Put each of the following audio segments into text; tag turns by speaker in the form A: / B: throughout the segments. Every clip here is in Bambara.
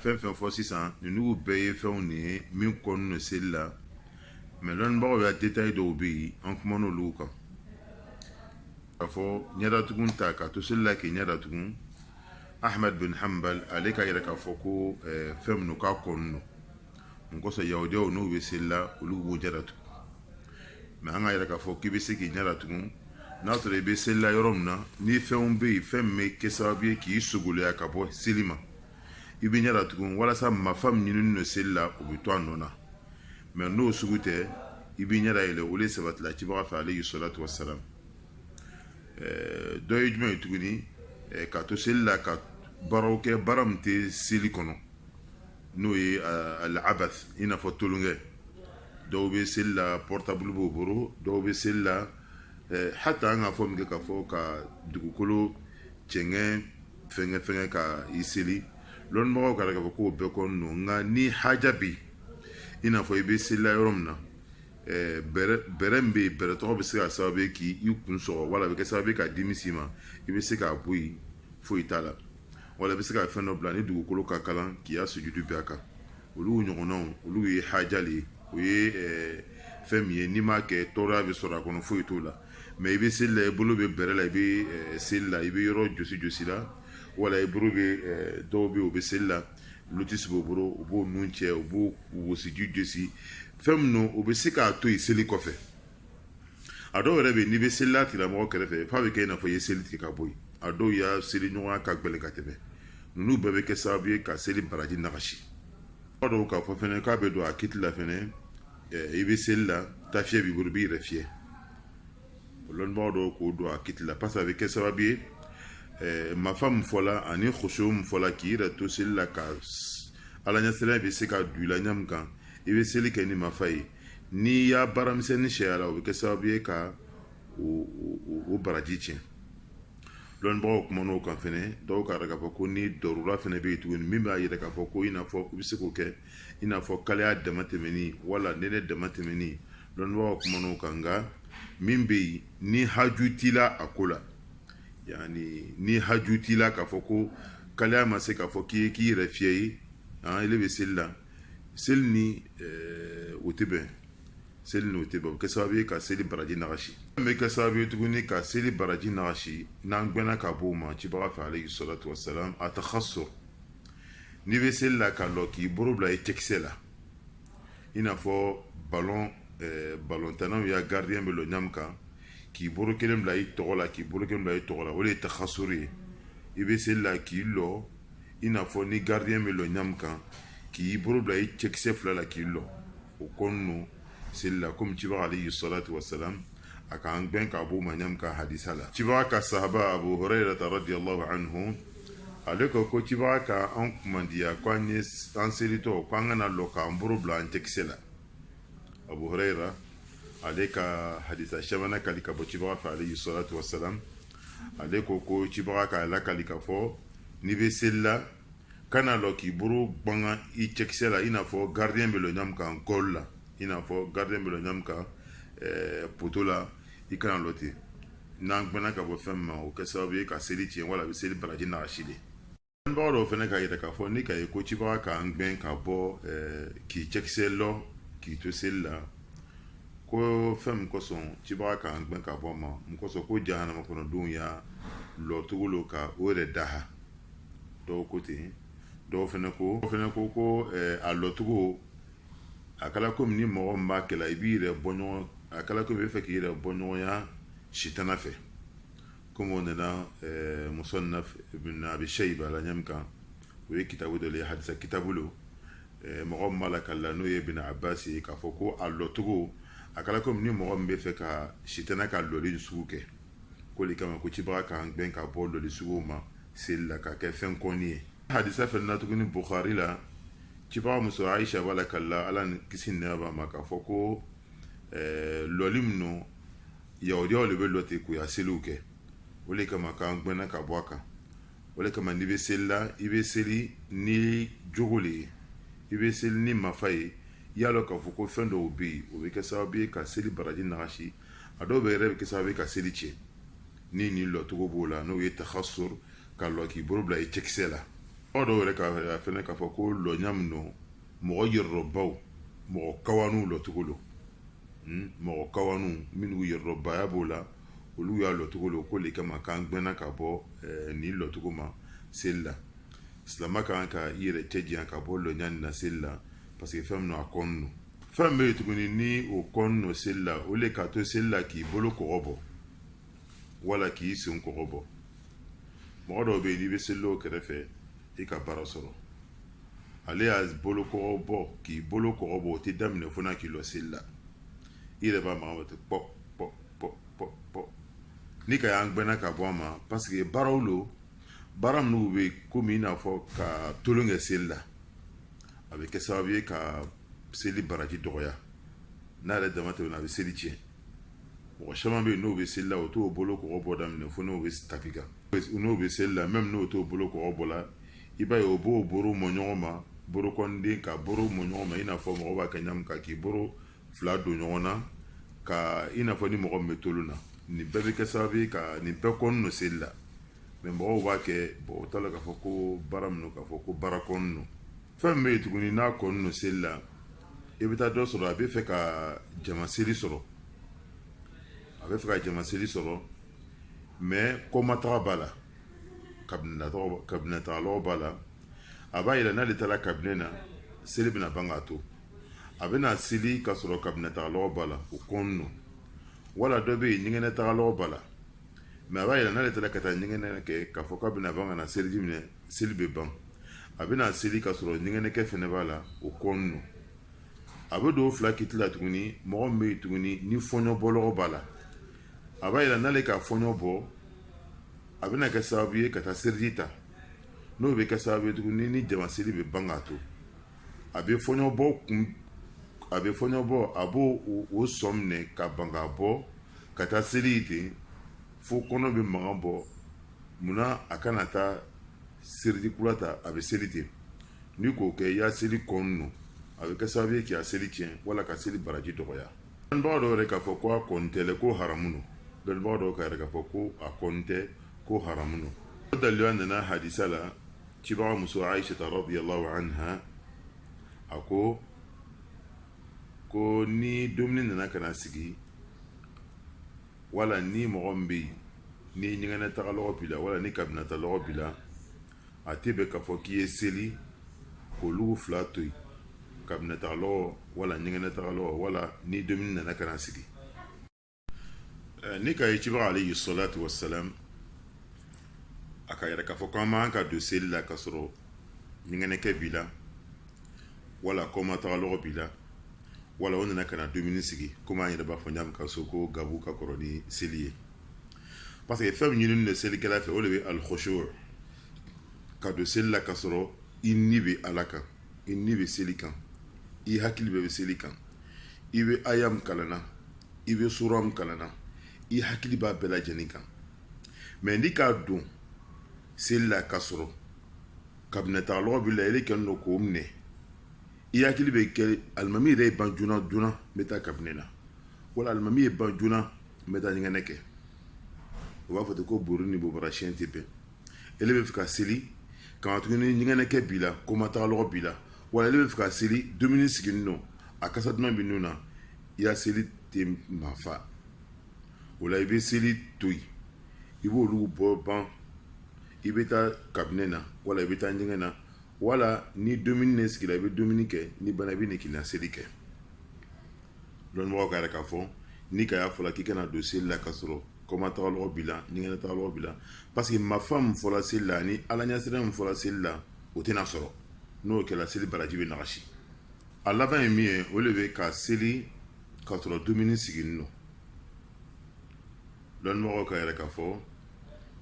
A: fɛn fɛn fɔ sisan ninnu bɛɛ ye fɛnw de ye min kɔnni no seli la mais lɔnnibagaw y'a détail dɔw bɛ yen an kumana olu kan k'a fɔ ɲɛdatugun ta k'a to seli la k'i ɲɛdatugun Ahmad bin Hanbal ale ka yɛrɛ k'a fɔ ko fɛn minnu k'a kɔnni no mun kosɔn yahudiyaw n'u bɛ seli la olu b'u ɲɛdatugun mais an ka yɛrɛ k'a fɔ k'i bɛ se k'i ɲɛdatugun n'a sɔrɔ i bɛ seli la yɔrɔ min na ni fɛnw bɛ yen fɛn min bɛ kɛ sababu ye k'i sogoleya ka bɔ seli ma i bɛ ɲɛdatugun walasa marifa min ɲinini no seli la o bɛ to a nɔ na mais n'o sugu tɛ i b'i ɲɛda yɛlɛ o de sabatila cibaga fɛ alayhi salatu wassalam dɔ ye jumɛn ye tuguni k'a to seli la ka baaraw kɛ baara min tɛ seli kɔnɔ n'o ye al-abath i n'a fɔ tolonkɛ dɔw bɛ seli la portable b'o bolo dɔw bɛ seli la hata an ka fɔ min kɛ k'a fɔ ka dugukolo cɛŋɛ fɛngɛ ka i seli lɔnnibagaw k'a k'a fɔ k'o bɛɛ kɔnni no nka ni haja bɛ yen i n'a fɔ i bɛ seli la yɔrɔ min na bɛrɛ min bɛ yen bɛrɛ tɔgɔ bɛ se ka sababu ye k'i kun sɔgɔ wala a bɛ kɛ sababu ye ka dimi s'i ma i bɛ se k'a bɔ yen foyi t'a la wala i bɛ se ka fɛn dɔ bila ni dugukolo ka kalan k'i y'a sujudu bɛɛ a kan olu ɲɔgɔnnaw olu ye haja le ye o ye fɛn min ye n'i m'a kɛ tɔɔrɔya bɛ sɔrɔ a kɔnɔ foyi t'o la mais i bɛ seli la i bolo bɛ bɛrɛ la i bɛ seli la i bɛ yɔrɔ josi la wala i bolo bɛ dɔw bɛ yen u bɛ seli la lotisi b'o bolo u b'o nun cɛ u b'o wɔsiji josi fɛn min no o bɛ se k'a to yen seli kɔfɛ a dɔw yɛrɛ bɛ yen n'i bɛ seli la tigilamɔgɔ kɛrɛfɛ f'a bɛ kɛ i n'a fɔ i ye seli tigɛ ka bɔ yen a dɔw y'a seli ɲɔgɔnya ka gɛlɛn ka tɛmɛ ninnu bɛɛ bɛ kɛ sababu ye ka seli baraji nagasi a dɔw k'a fɔ fɛnɛ k'a bɛ don a kiti la fɛnɛ i bɛ seli la tafiɲɛ b'i bolo i b'i yɛrɛ fiyɛ lɔnnibagaw dɔw k'o don a kiti la parce que a bɛ kɛ sababu ye marifa min fɔla ani khusu min fɔla k'i yɛrɛ to seli la ka ala ɲɛsiranya bɛ se ka don i la ɲa min kan i bɛ seli kɛ ni marifa ye n'i y'a baaramisɛnnin sɛya la o bɛ kɛ sababu ye ka o baraji tiɲɛ lɔnnibagaw kuman'o kan fɛnɛ dɔw k'a yɛrɛ k'a fɔ ko ni dɔrura fɛnɛ bɛ yen tuguni min b'a yɛrɛ k'a fɔ ko i n'a fɔ u bɛ se k'o kɛ i n'a fɔ kalaya dama tɛmɛni wala nɛnɛ dama tɛmɛni lɔnnibagaw kuman'o kan nka min bɛ yen ni haju t'i la a ko la yani ni haju t'i la k'a fɔ ko kalaya ma se k'a fɔ k'i yɛrɛ fiyɛ ye ele bɛ seli la seli ni o tɛ bɛn seli ni o tɛ bɛn o bɛ kɛ sababu ye ka seli baraji nagasi n bɛ kɛ sababu ye tuguni ka seli baraji nagasi n'an gbɛnna ka bɔ o ma cibaga fɛ alayhi salatu wassalam a takhasur n'i bɛ seli la ka lɔ k'i bolo bila i cɛkisɛ la i n'a fɔ balɔntanaw ya gardien bɛ lɔ ɲam kan k'i bolo kelen bila i tɔgɔ la k'i bolo kelen bila i tɔgɔ la o de ye takhasur ye i bɛ seli la k'i lɔ i n'a fɔ ni gardien bɛ lɔ ɲam kan k'i bolo bila i cɛkisɛ fila la k'i lɔ o kɔnni no seli la komi cibaga alayhi salatu wassalam a k'an gbɛn k'a bɔ o ma ɲam ka hadisa la cibaga ka sahaba Abu Hurairah radiyallahu anhu ale ko cibaga ka an kumandiya ko an selitɔ ko an kana lɔ k'an bolo bila an cɛkisɛ la Abu Hurairah ale ka hadisa sabanan kali ka bɔ cibaga fɛ alayhi salatu wassalam ale ko cibaga ka lakali ka fɔ n'i bɛ seli la kana lɔ k'i bolo gbanga i cɛkisɛ la i n'a fɔ gardien bɛ lɔ ɲam kan gol la i n'a fɔ gardien bɛ lɔ ɲam kan poto la i kana lɔ ten n'an gbɛnna ka bɔ fɛn min ma o kɛ sababu ye ka seli tiɲɛ wala a bɛ seli baraji nagasi de lɔnnibagaw dɔw fɛnɛ ka yɛrɛ k'a fɔ ni ka ye ko cibaga k'an gbɛn ka bɔ k'i cɛkisɛ lɔ k'i to seli la ko fɛn min kosɔn cibaga k'an gbɛn ka bɔ ma mun kosɔn ko jahanama kɔnɔdenw y'a lɔ cogo lo ka o yɛrɛ daha dɔw ko ten dɔw fɛnɛ ko a lɔcogo a kɛla komi ni mɔgɔ min b'a kɛla i b'i yɛrɛ bɔ ɲɔgɔn a kɛla komi i bɛ fɛ k'i yɛrɛ bɔ ɲɔgɔnya sitana fɛ komi o nana Musannaf ibn Abi Shayba la ɲami kan o ye kitabu dɔ le ye hadisa kitabu lo mɔgɔ min b'a la kala n'o ye Ibn Abbas ye k'a fɔ ko a lɔcogo a kɛla komi ni mɔgɔ min bɛ fɛ ka sitana ka lɔli sugu kɛ ko de kama ko cibaga k'an gbɛn ka bɔ lɔli suguw ma seli la ka kɛ fɛn kɔnni ye hadisa fɛnɛ na tuguni Bukhari la cibaga muso Aisha b'a la kala ala ni kisi ni nɛma b'a ma k'a fɔ ko lɔli min no yahudiyaw le bɛ lɔ ten k'u ya seliw kɛ o de kama k'an gbɛnna ka bɔ a kan o de kama n'i bɛ seli la i bɛ seli ni jogo le ye i bɛ seli ni marifa ye i y'a lɔn k'a fɔ ko fɛn dɔw bɛ yen o bɛ kɛ sababu ye ka seli baraji nagasi a dɔw bɛ yɛrɛ bɛ kɛ sababu ye ka seli tiɲɛ ni nin lɔcogo b'o la n'o ye takhasur ka lɔ k'i bolo bila i cɛkisɛ la o do re ka fene ka fo ko lo nyam no mo yirro baw mo kawanu lo tugulo mo kawanu min wi yirro ba bola olu ya lo tugulo ko le kama kan gbena ka bo ni lo tuguma sella slama kan ka yire teji ka bo lo nyan na sella parce que femme no akonno femme tuguni ni o konno sella o le ka to sella ki bolo ko robo wala ki sun ko robo mo do be ni be sello kerefe e ka barasoro ale az bolo ko robo ki bolo ko robo te damne fona ki lo sella ire ba ma wote po ni ka yang bena ka boma parce que barolo baram no be komi na fo ka tolonge sella avec que ça veut ka seli baraji doya na le damate na be seli tie o chama be no be sella o to bolo ko robo damne fo no be tapika no be sella même no to bolo ko robo la iba yo bo boro monyoma boro konde ka boro monyoma ina fo mo ba kanyam ka ki boro fla do nyona ka ina fo ni mo metoluna ni bebe ke sabi ka ni be konno sella mais mo wa ke bo tala ka fo ko baram no ka fo ko barakonno femme tuguni na konno sella e bita do soro abe fe ka jama seli soro mais comment trabala kabineta lo bala aba ila na letala kabinena seli bina bangato abena sili ka soro kabineta lo bala o konno wala dobe nyingene ta lo bala mais aba ila na letala kata nyingene ke ka foka bina banga na seli jimne seli be ban abena sili ka soro nyingene ke fene bala o konno abedo fla kitla tuguni mo me tuguni ni fonyo bolo bala aba ila na le ka fonyo bo abena ka sabiye kata serjita no be ka sabiye tuguni ni jama seli be bangato abe fonyo bo abo o somne ka banga bo kata selite fo kono be mangambo muna akanata serji kulata abe selite ni ko ke ya seli konno abe ka sabiye ki a seli tien wala ka seli baraji doya ndo do re ka fo ko kontele ko haramuno del bodo ka re ka fo ko akonte ko haramuno dalil anna hadisa la tiba musu aisha radhiyallahu anha ako ko ni domni nana kana sigi wala ni mogombi ni nyingana tagalo bila wala ni kabina tagalo bila atibe ka foki eseli ko lu flatoi kabina tagalo wala nyingana tagalo wala ni domni nana kana sigi ni ka yiba alayhi salatu wassalam akayara ka foko ma ka do seli la kasoro nyingana ke bila wala koma tagalo bila wala on na kana domini sigi comment il ba fonyam ka soko gabu ka koroni selier parce que femme ni ne seli kala fe olewe al khushu' ka do sel la kasoro innibi alaka innibi selikan I hakili be selikan ibe ayam kalana ibe suram kalana I hakili ba bela jenika mais ndika do sel la kasoro kabineta lo bi la ile kan no ko mne I hakili be ke almami re banjuna duna meta kabinena wala almami banjuna meta ngeneke wa foto ko buruni bo bara chente pe elebe fika seli quand tu ngeneke bila komata lo bila wala elebe fika seli 2 minutes sigino akasa duna binuna ya seli tem mafa wala ibe seli toy ibo lu bo ban ibeta kabinena wala ibeta ngena wala ni 2 minutes qu'il avait dominique ni banabi ni kina selike don mo ka ka fo ni ka ya fola ki kana dossier la kasoro comment ta lo bila ni ngena ta lo bila parce que ma femme fola sella ni alanya sera fola sella o tena soro no ke la seli baraji be nagashi alla ba mi o lebe ka seli kasoro 2 minutes sigino don mo ka ka fo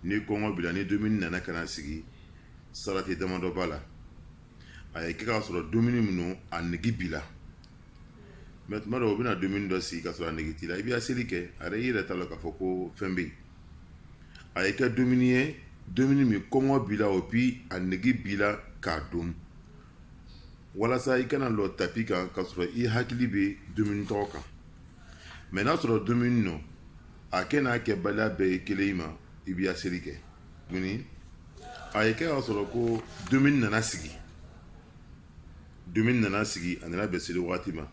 A: ni kongo bila ni 2 minutes na kana sigi salati demando bala ay kika soro 2 minutes no anigi bila met maro bina 2 minutes do si ka soro anigi tila ibi aseli ke are ire talo ka foko fembe ay ka 2 minutes mi kongo bila opi anigi bila ka dum wala sa ikana lo tapika ka soro I hakili be 2 minutes toka mena soro 2 minutes no akena ke bala be keleima ibi aseli ke guni a ye kɛ y'a sɔrɔ ko dumuni nana sigi a nana bɛn seli wagati ma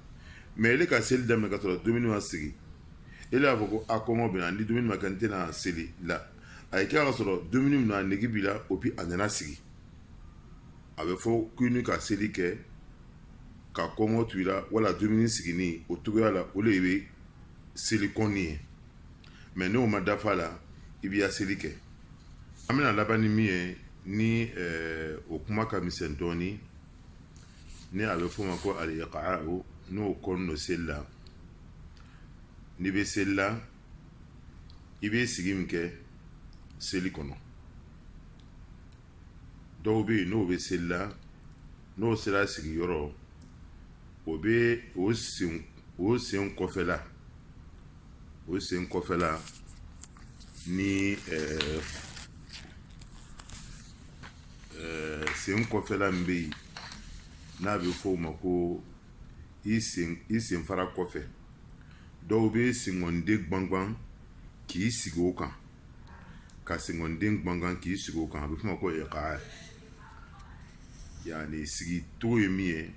A: mais ele ka seli daminɛ ka sɔrɔ dumuni ma sigi ele y'a fɔ ko a kɔngɔ bɛna ni dumuni ma kɛ n tɛna seli la a ye kɛ y'a sɔrɔ dumuni min a nege b'i la o bi a nana sigi a bɛ fɔ k'i ni ka seli kɛ ka kɔngɔ to i la wala dumuni sigini o cogoya la o le bɛ seli kɔnni ye mais n'o ma dafa la i b'i ya seli kɛ an bɛna laban ni min ye ni o kuma ka misɛn dɔɔni ni a bɛ fɔ o ma ko al-iqa'u n'o kɔni don seli la n'i bɛ seli la i bɛ sigi min kɛ seli kɔnɔ dɔw bɛ yen n'o bɛ seli la n'o sera sigiyɔrɔ o bɛ o sen kɔfɛla ni sen kɔfɛla min bɛ yen n'a bɛ fɔ o ma ko i sen fara kɔfɛ dɔw bɛ sengɔnden gbangan k'i sigi o kan ka sengɔnden gbangan k'i sigi o kan a bɛ fɔ o ma ko iqa yani sigi cogo ye min ye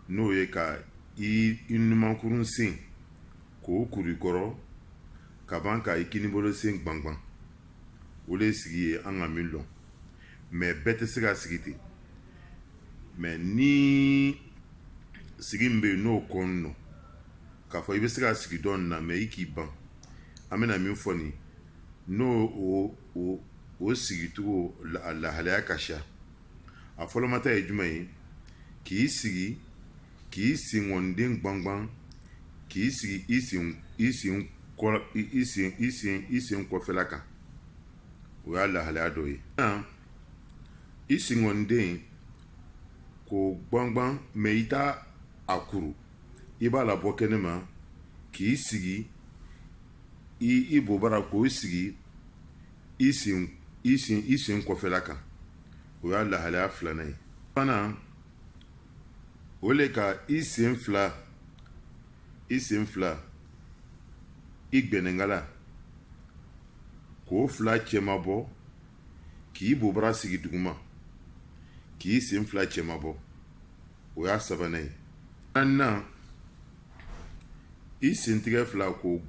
A: n'o ye ka i numankurun sen k'o kuru i kɔrɔ ka ban ka i kinibolo sen gbangan o le sigi ye an ka min dɔn mais bɛɛ tɛ se ka sigi ten mais ni sigi min bɛ yen n'o kɔn no k'a fɔ i bɛ se ka sigi dɔɔnin na mais i k'i ban an bɛna min fɔ nin n'o o sigicogo a lahalaya ka ca a fɔlɔmata ye jumɛn ye k'i sigi k'i sengɔnden gbangan k'i sigi i sen kɔfɛla kan o y'a lahalaya dɔ ye i sengɔnden k'o gbangan mais i t'a a kuru i b'a labɔ kɛnɛma k'i sigi i bobara k'o sigi i sen kɔfɛla kan o y'a lahalaya filanan ye fana o le ka i sen fila i gbɛnɛngala k'o fila cɛmabɔ k'i bobara sigi duguma k'i sen fila cɛmabɔ o y'a sabanan ye naaninan i sentigɛ fila k'o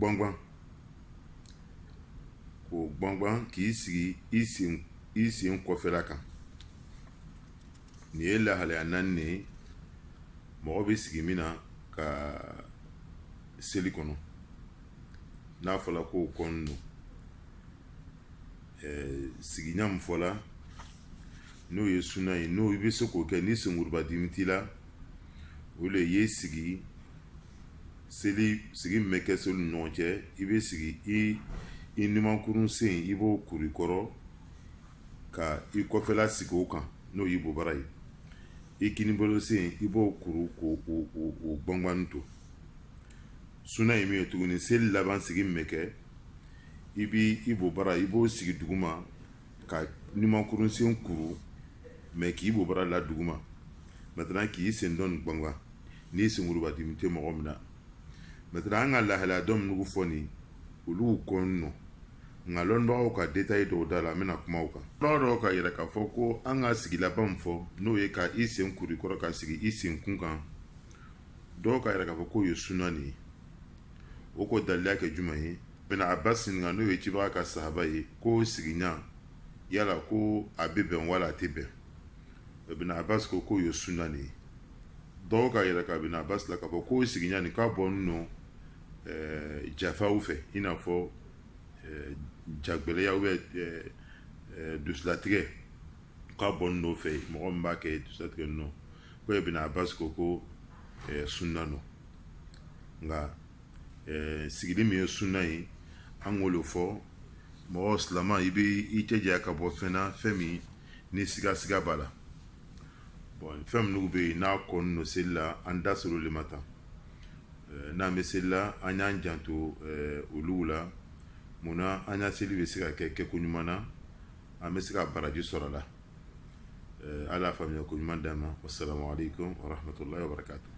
A: gbangan k'i sigi i sen kɔfɛla kan nin ye lahalaya naani ye mɔgɔ bɛ sigi min na ka seli kɔnɔ n'a fɔla ko kɔn don sigiɲa min fɔla n'o ye suna ye n'o i bɛ se k'o kɛ ni senkuruba dimi t'i la o le ye sigi min bɛ kɛ seli ni ɲɔgɔn cɛ i bɛ sigi i numankurun sen i b'o kuru i kɔrɔ ka i kɔfɛla sigi o kan n'o y'i bobara ye i kinibolo sen i b'o kuru k'o gbangan to suna ye min ye tuguni seli laban sigi min bɛ kɛ i b'i bobara i b'o sigi duguma ka numankurun sen kuru mais k'i bobara la duguma maintenant k'i sen dɔɔni gbangan n'i senkuruba dimi tɛ mɔgɔ min na maintenant an ka lahalaya dɔ minnu fɔ nin olu kɔn nɔ nka lɔnnibagaw ka détail dɔw da la an bɛna kuma o kan dɔw ka yɛrɛ k'a fɔ ko an ka sigi laban min fɔ n'o ye ka i sen kuru i kɔrɔ ka sigi i sen kun kan dɔw ka yɛrɛ k'a fɔ k'o ye suna nin ye o ko daliliya kɛ jumɛn ye bɛna Abbas ɲininka n'o ye cibaga ka sahaba ye ko sigiɲa yala ko a bɛ bɛn wala a tɛ bɛn bɛna Abbas ko k'o ye suna nin ye dɔw ka yɛrɛ ka bɛna Abbas la k'a fɔ k'o sigiɲa nin k'a bɔ nɔ jafaw fɛ i n'a fɔ jagbɛlɛya dusulatigɛ k'a bɔ n'o fɛ mɔgɔ min b'a kɛ dusulatigɛ nɔ ko ye bɛna Abbas ko sunna nɔ nka sigili min ye sunna ye an k'o fɔ mɔgɔ silama i bɛ i cɛjanya ka bɔ fɛn na fɛn min ni siga b'a la bon fɛn minnu bɛ yen n'a kɔni don seli la an da sera olu ma tan n'an bɛ seli la an y'an janto olu la munna an ka seli bɛ se ka kɛ kɛko ɲuman na an bɛ se ka baraji sɔrɔ a la ala y'a faamuya ko ɲuman d'an ma wassalamu alaikum wa rahmatullahi wa barakatuh